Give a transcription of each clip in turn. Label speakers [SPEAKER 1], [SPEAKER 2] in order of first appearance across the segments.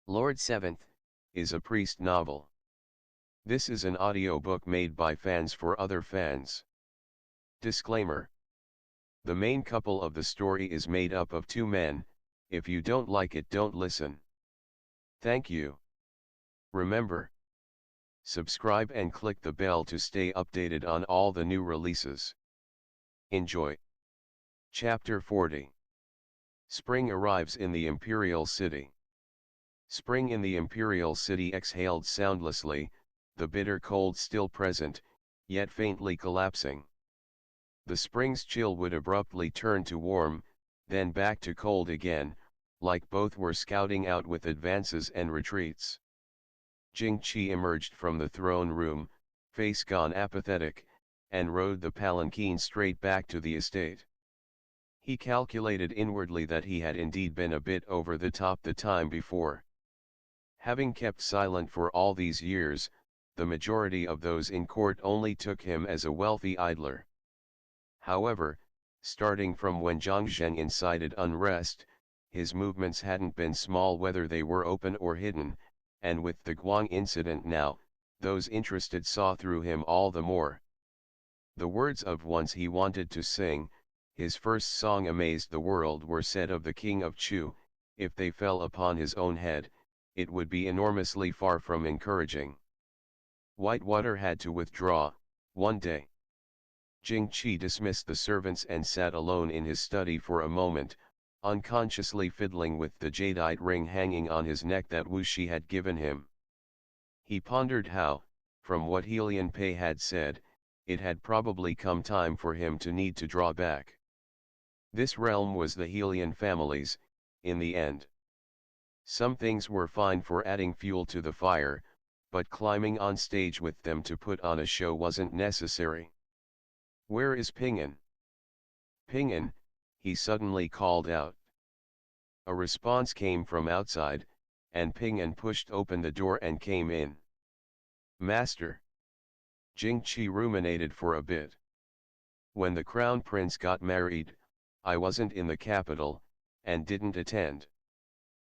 [SPEAKER 1] Lord Seventh
[SPEAKER 2] is a priest novel. This is an audiobook made by fans for other fans. Disclaimer. The main couple of the story is made up of two men. If you don't like it, don't listen. Thank you. Remember, subscribe and click the bell to stay updated on all the new releases. Enjoy. Chapter 40. Spring arrives in the Imperial City. Spring in the Imperial City exhaled soundlessly, the bitter cold still present, yet faintly collapsing. The spring's chill would abruptly turn to warm, then back to cold again, like both were scouting out with advances and retreats. Jing Qi emerged from the throne room, face gone apathetic, and rode the palanquin straight back to the estate. He calculated inwardly that he had indeed been a bit over the top the time before. Having kept silent for all these years, the majority of those in court only took him as a wealthy idler. However, starting from when Zhang Zhen incited unrest, his movements hadn't been small whether they were open or hidden, and with the Guang incident now, those interested saw through him all the more. The words of Once He Wanted to Sing, his first song amazed the world, were said of the king of Chu. If they fell upon his own head, it would be enormously far from encouraging. Whitewater had to withdraw, one day. Jing Qi dismissed the servants and sat alone in his study for a moment, unconsciously fiddling with the jadeite ring hanging on his neck that Wuxi had given him. He pondered how, from what Helian Pei had said, it had probably come time for him to need to draw back. This realm was the Helian family's, in the end. Some things were fine for adding fuel to the fire, but climbing on stage with them to put on a show wasn't necessary. "Where is Ping'an?" "Ping'an," he suddenly called out. A response came from outside, and Ping'an pushed open the door and came in. "Master." Jing Qi ruminated for a bit. "When the crown prince got married, I wasn't in the capital, and didn't attend.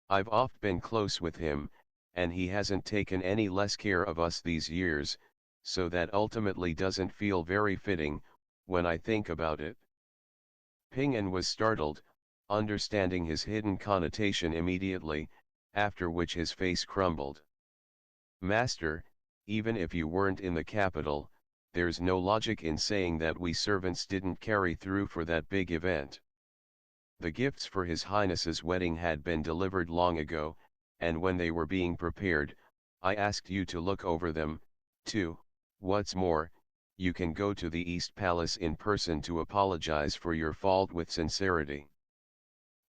[SPEAKER 2] I've oft been close with him, and he hasn't taken any less care of us these years, so that ultimately doesn't feel very fitting, when I think about it." Ping'an was startled, understanding his hidden connotation immediately, after which his face crumbled. "Master, even if you weren't in the capital, there's no logic in saying that we servants didn't carry through for that big event. The gifts for His Highness's wedding had been delivered long ago, and when they were being prepared, I asked you to look over them, too. What's more, you can go to the East Palace in person to apologize for your fault with sincerity."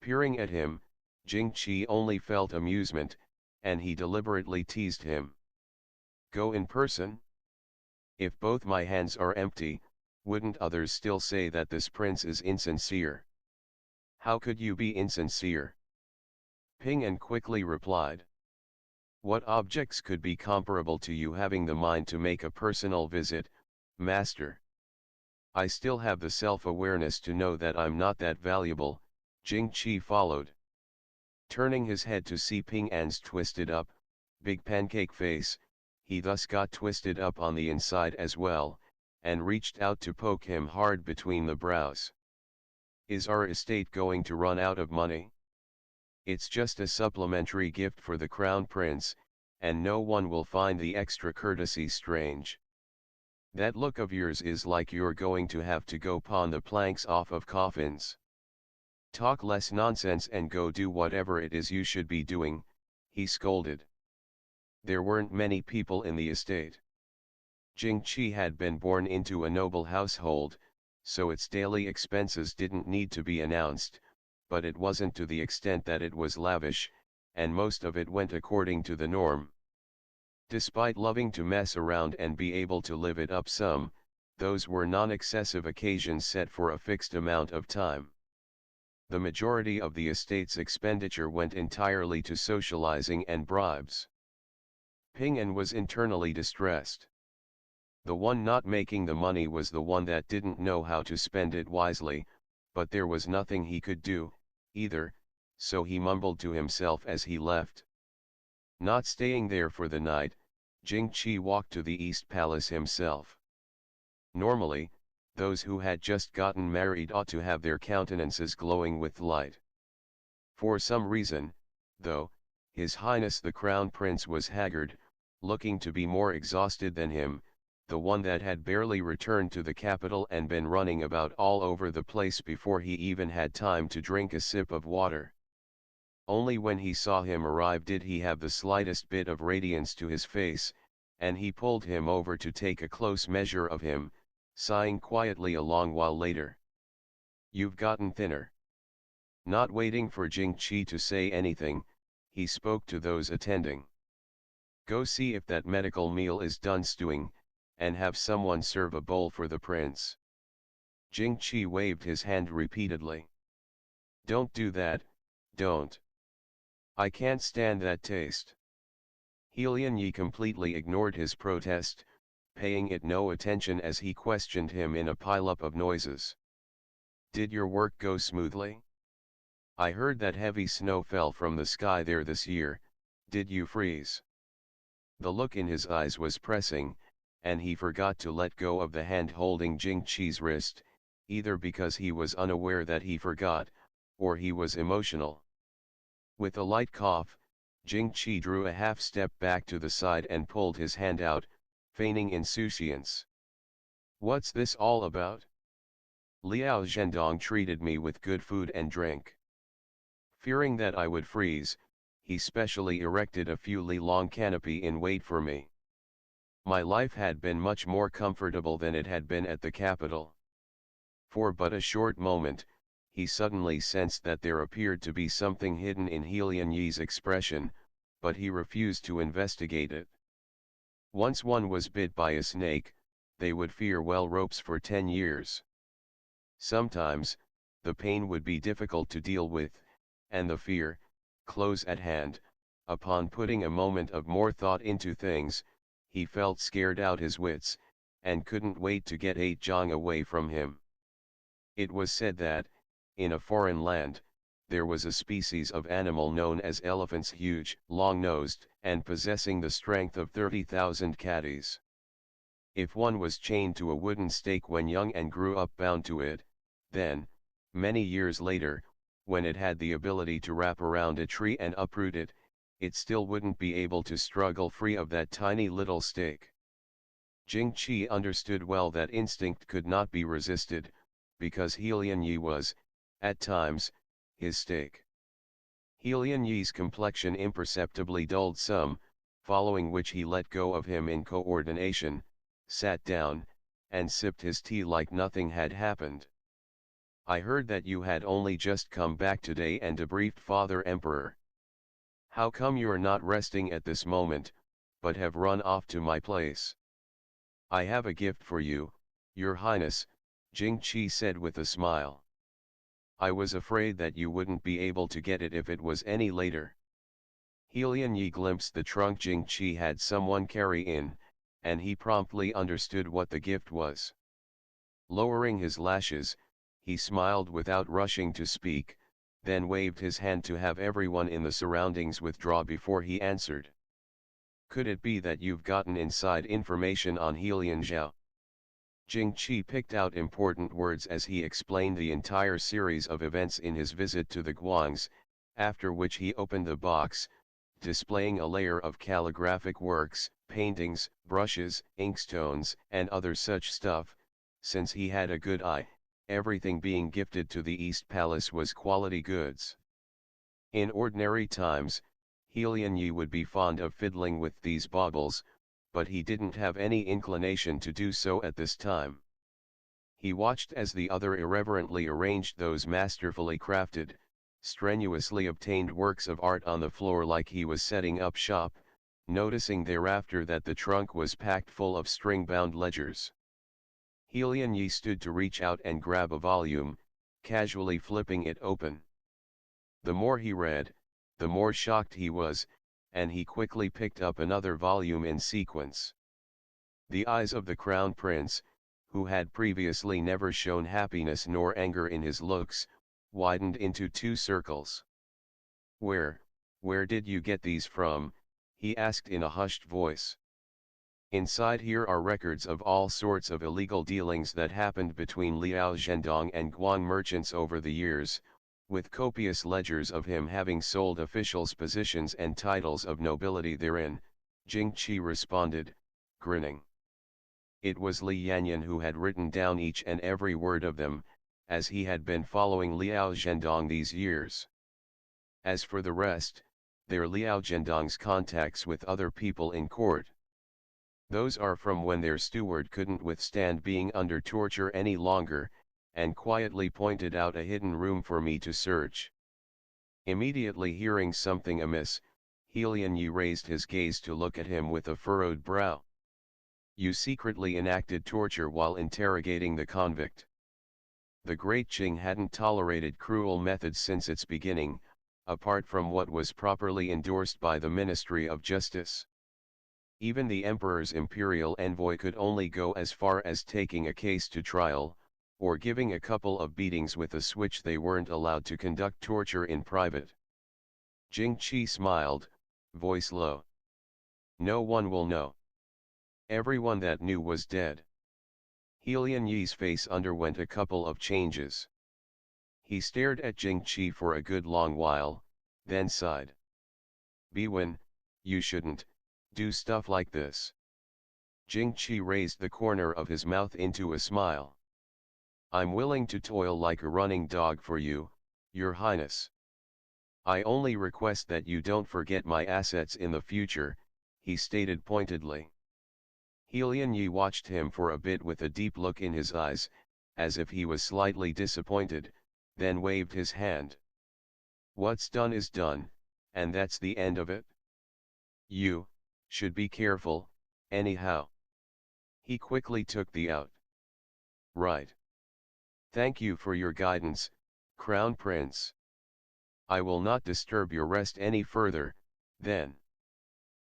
[SPEAKER 2] Peering at him, Jing Qi only felt amusement, and he deliberately teased him. "Go in person? If both my hands are empty, wouldn't others still say that this prince is insincere?" "How could you be insincere?" Ping'an quickly replied. "What objects could be comparable to you having the mind to make a personal visit, master? I still have the self-awareness to know that I'm not that valuable," Jing Qi followed. Turning his head to see Ping'an's twisted up, big pancake face, he thus got twisted up on the inside as well, and reached out to poke him hard between the brows. "Is our estate going to run out of money? It's just a supplementary gift for the crown prince, and no one will find the extra courtesy strange. That look of yours is like you're going to have to go pawn the planks off of coffins. Talk less nonsense and go do whatever it is you should be doing," he scolded. There weren't many people in the estate. Jing Qi had been born into a noble household, so its daily expenses didn't need to be announced, but it wasn't to the extent that it was lavish, and most of it went according to the norm. Despite loving to mess around and be able to live it up some, those were non-excessive occasions set for a fixed amount of time. The majority of the estate's expenditure went entirely to socializing and bribes. Ping'an was internally distressed. The one not making the money was the one that didn't know how to spend it wisely, but there was nothing he could do, either, so he mumbled to himself as he left. Not staying there for the night, Jing Qi walked to the East Palace himself. Normally, those who had just gotten married ought to have their countenances glowing with light. For some reason, though, His Highness the Crown Prince was haggard, looking to be more exhausted than him, the one that had barely returned to the capital and been running about all over the place before he even had time to drink a sip of water. Only when he saw him arrive did he have the slightest bit of radiance to his face, and he pulled him over to take a close measure of him, sighing quietly a long while later. "You've gotten thinner." Not waiting for Jing Qi to say anything, he spoke to those attending. "Go see if that medical meal is done stewing, and have someone serve a bowl for the prince." Jing Qi waved his hand repeatedly. "Don't do that, don't. I can't stand that taste." Helian Yi completely ignored his protest, paying it no attention as he questioned him in a pileup of noises. "Did your work go smoothly? I heard that heavy snow fell from the sky there this year. Did you freeze?" The look in his eyes was pressing, and he forgot to let go of the hand holding Jing Qi's wrist, either because he was unaware that he forgot, or he was emotional. With a light cough, Jing Qi drew a half step back to the side and pulled his hand out, feigning insouciance. "What's this all about? Liao Zhendong treated me with good food and drink. Fearing that I would freeze, he specially erected a few li-long canopy in wait for me. My life had been much more comfortable than it had been at the capital." For but a short moment, he suddenly sensed that there appeared to be something hidden in Helian Yi's expression, but he refused to investigate it. Once one was bit by a snake, they would fear well ropes for 10 years. Sometimes, the pain would be difficult to deal with, and the fear, close at hand. Upon putting a moment of more thought into things, he felt scared out his wits, and couldn't wait to get 8 Zhang away from him. It was said that, in a foreign land, there was a species of animal known as elephants, huge, long-nosed, and possessing the strength of 30,000 catties. If one was chained to a wooden stake when young and grew up bound to it, then, many years later, when it had the ability to wrap around a tree and uproot it, it still wouldn't be able to struggle free of that tiny little stake. Jing Qi understood well that instinct could not be resisted, because Helian Yi was, at times, his stake. Helian Yi's complexion imperceptibly dulled some, following which he let go of him in coordination, sat down, and sipped his tea like nothing had happened. "I heard that you had only just come back today and debriefed Father Emperor. How come you're not resting at this moment, but have run off to my place?" "I have a gift for you, Your Highness," Jing Qi said with a smile. "I was afraid that you wouldn't be able to get it if it was any later." Helian Yi glimpsed the trunk Jing Qi had someone carry in, and he promptly understood what the gift was. Lowering his lashes, he smiled without rushing to speak, then waved his hand to have everyone in the surroundings withdraw before he answered. "Could it be that you've gotten inside information on Helian Zhao?" Jing Qi picked out important words as he explained the entire series of events in his visit to the Guangs, after which he opened the box, displaying a layer of calligraphic works, paintings, brushes, inkstones, and other such stuff. Since he had a good eye, everything being gifted to the East Palace was quality goods. In ordinary times, Helian Yi would be fond of fiddling with these baubles, but he didn't have any inclination to do so at this time. He watched as the other irreverently arranged those masterfully crafted, strenuously obtained works of art on the floor like he was setting up shop, noticing thereafter that the trunk was packed full of string-bound ledgers. Helian Yi stood to reach out and grab a volume, casually flipping it open. The more he read, the more shocked he was, and he quickly picked up another volume in sequence. The eyes of the Crown Prince, who had previously never shown happiness nor anger in his looks, widened into 2 circles. Where did you get these from?" he asked in a hushed voice. Inside here are records of all sorts of illegal dealings that happened between Liao Zhendong and Guang merchants over the years, with copious ledgers of him having sold officials' positions and titles of nobility therein, Jing Qi responded, grinning. It was Li Yanyan who had written down each and every word of them, as he had been following Liao Zhendong these years. As for the rest, they're Liao Zhendong's contacts with other people in court. Those are from when their steward couldn't withstand being under torture any longer, and quietly pointed out a hidden room for me to search. Immediately hearing something amiss, Helian Yi raised his gaze to look at him with a furrowed brow. You secretly enacted torture while interrogating the convict. The Great Qing hadn't tolerated cruel methods since its beginning, apart from what was properly endorsed by the Ministry of Justice. Even the emperor's imperial envoy could only go as far as taking a case to trial, or giving a couple of beatings with a switch. They weren't allowed to conduct torture in private. Jing Qi smiled, voice low. No one will know. Everyone that knew was dead. Helian Yi's face underwent a couple of changes. He stared at Jing Qi for a good long while, then sighed. Beiyuan, you shouldn't do stuff like this. Jing Qi raised the corner of his mouth into a smile. I'm willing to toil like a running dog for you, Your Highness. I only request that you don't forget my assets in the future, he stated pointedly. Helian Yi watched him for a bit with a deep look in his eyes, as if he was slightly disappointed, then waved his hand. What's done is done, and that's the end of it. You should be careful, anyhow. He quickly took the out. Right. Thank you for your guidance, Crown Prince. I will not disturb your rest any further, then.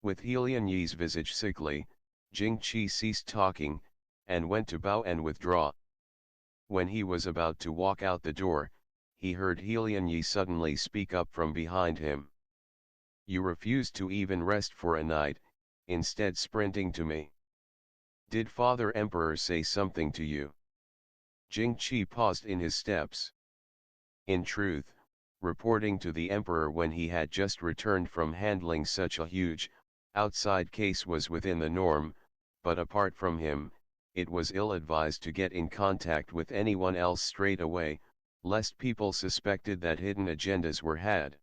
[SPEAKER 2] With Helian Yi's visage sickly, Jing Qi ceased talking, and went to bow and withdraw. When he was about to walk out the door, he heard Helian Yi suddenly speak up from behind him. You refused to even rest for a night, instead sprinting to me. Did Father Emperor say something to you? Jing Qi paused in his steps. In truth, reporting to the Emperor when he had just returned from handling such a huge, outside case was within the norm, but apart from him, it was ill-advised to get in contact with anyone else straight away, lest people suspected that hidden agendas were had.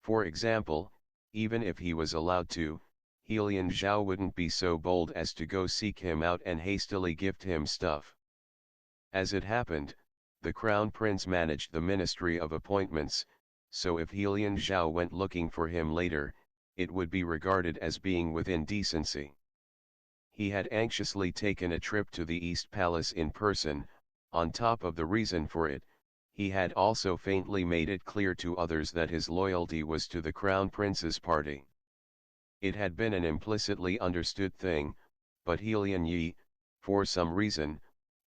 [SPEAKER 2] For example, even if he was allowed to, Helian Zhao wouldn't be so bold as to go seek him out and hastily gift him stuff. As it happened, the Crown Prince managed the Ministry of Appointments, so if Helian Zhao went looking for him later, it would be regarded as being within decency. He had anxiously taken a trip to the East Palace in person. On top of the reason for it, he had also faintly made it clear to others that his loyalty was to the Crown Prince's party. It had been an implicitly understood thing, but Helian Yi, for some reason,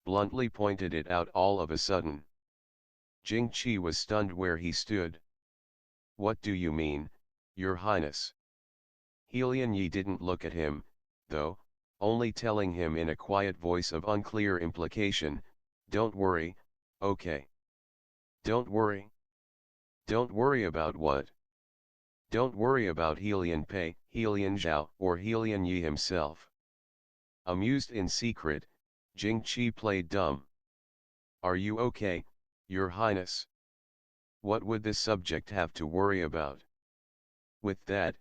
[SPEAKER 2] bluntly pointed it out all of a sudden. Jing Qi was stunned where he stood. What do you mean, Your Highness? Helian Yi didn't look at him, though, only telling him in a quiet voice of unclear implication, don't worry, okay. Don't worry. Don't worry about what? Don't worry about Helian Pei, Helian Zhao, or Helian Yi himself. Amused in secret, Jing Qi played dumb. Are you okay, Your Highness? What would this subject have to worry about? With that,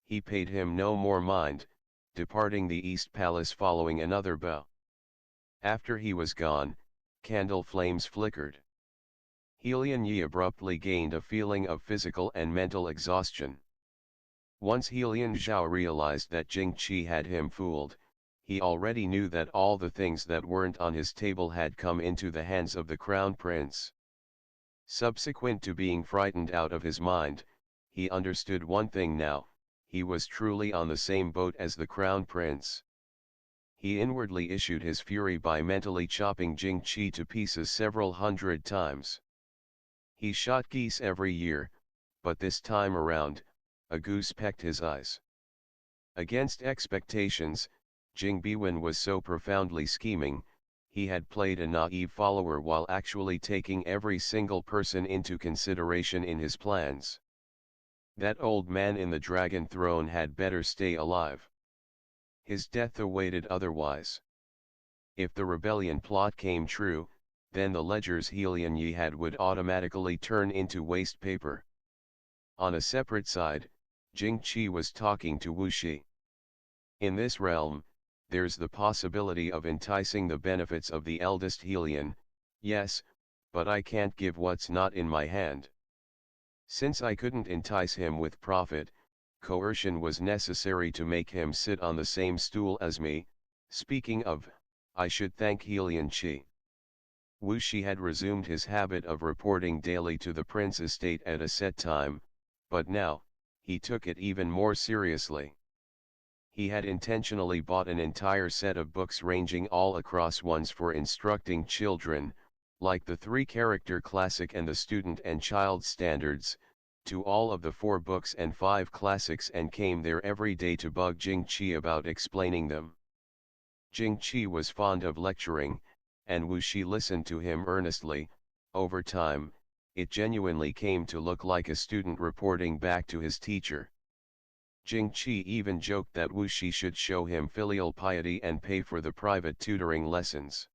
[SPEAKER 2] he paid him no more mind, departing the East Palace following another bow. After he was gone, candle flames flickered. Helian Yi abruptly gained a feeling of physical and mental exhaustion. Once Helian Zhao realized that Jing Qi had him fooled, he already knew that all the things that weren't on his table had come into the hands of the Crown Prince. Subsequent to being frightened out of his mind, he understood one thing now: he was truly on the same boat as the Crown Prince. He inwardly issued his fury by mentally chopping Jing Qi to pieces several hundred times. He shot geese every year, but this time around, a goose pecked his eyes. Against expectations, Jing Beiyuan was so profoundly scheming, he had played a naive follower while actually taking every single person into consideration in his plans. That old man in the dragon throne had better stay alive. His death awaited otherwise. If the rebellion plot came true, then the ledgers Helian Yi had would automatically turn into waste paper. On a separate side, Jing Qi was talking to Wuxi. In this realm, there's the possibility of enticing the benefits of the eldest Helian, yes, but I can't give what's not in my hand. Since I couldn't entice him with profit, coercion was necessary to make him sit on the same stool as me. Speaking of, I should thank Helian Qi. Wuxi had resumed his habit of reporting daily to the prince estate at a set time, but now, he took it even more seriously. He had intentionally bought an entire set of books ranging all across ones for instructing children, like the 3-character classic and the student and child standards, to all of the 4 books and 5 classics, and came there every day to bug Jing Qi about explaining them. Jing Qi was fond of lecturing, and Wuxi listened to him earnestly. Over time, it genuinely came to look like a student reporting back to his teacher. Jing Qi even joked that Wuxi should show him filial piety and pay for the private tutoring lessons.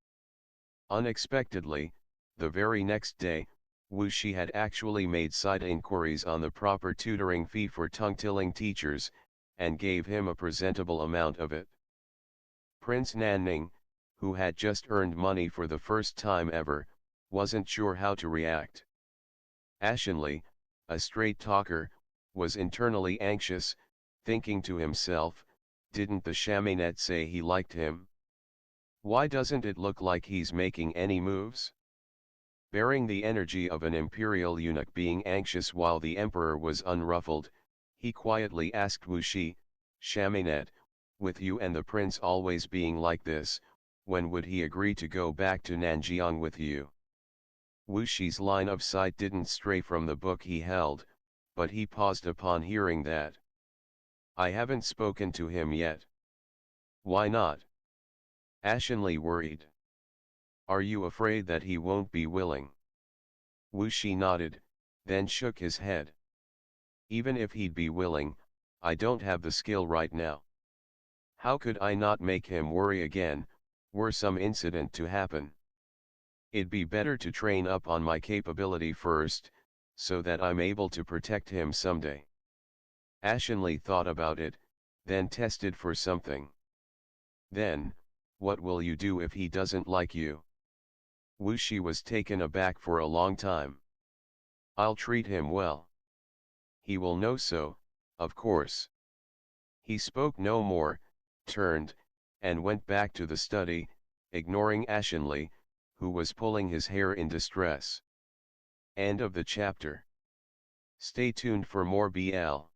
[SPEAKER 2] Unexpectedly, the very next day, Wuxi had actually made side inquiries on the proper tutoring fee for tongue-tilling teachers, and gave him a presentable amount of it. Prince Nanning, who had just earned money for the first time ever, wasn't sure how to react. Ashenly, a straight talker, was internally anxious, thinking to himself, didn't the chaminette say he liked him? Why doesn't it look like he's making any moves? Bearing the energy of an imperial eunuch being anxious while the emperor was unruffled, he quietly asked Wuxi, chaminette, with you and the prince always being like this, when would he agree to go back to Nanjiang with you? Wuxi's line of sight didn't stray from the book he held, but he paused upon hearing that. I haven't spoken to him yet. Why not? Ashenly worried. Are you afraid that he won't be willing? Wuxi nodded, then shook his head. Even if he'd be willing, I don't have the skill right now. How could I not make him worry again, were some incident to happen? It'd be better to train up on my capability first, so that I'm able to protect him someday. Ashenly thought about it, then tested for something. Then, what will you do if he doesn't like you? Wuxi was taken aback for a long time. I'll treat him well. He will know so, of course. He spoke no more, turned, and went back to the study, ignoring Ashenly, who was pulling his hair in distress. End of the chapter. Stay tuned for more BL.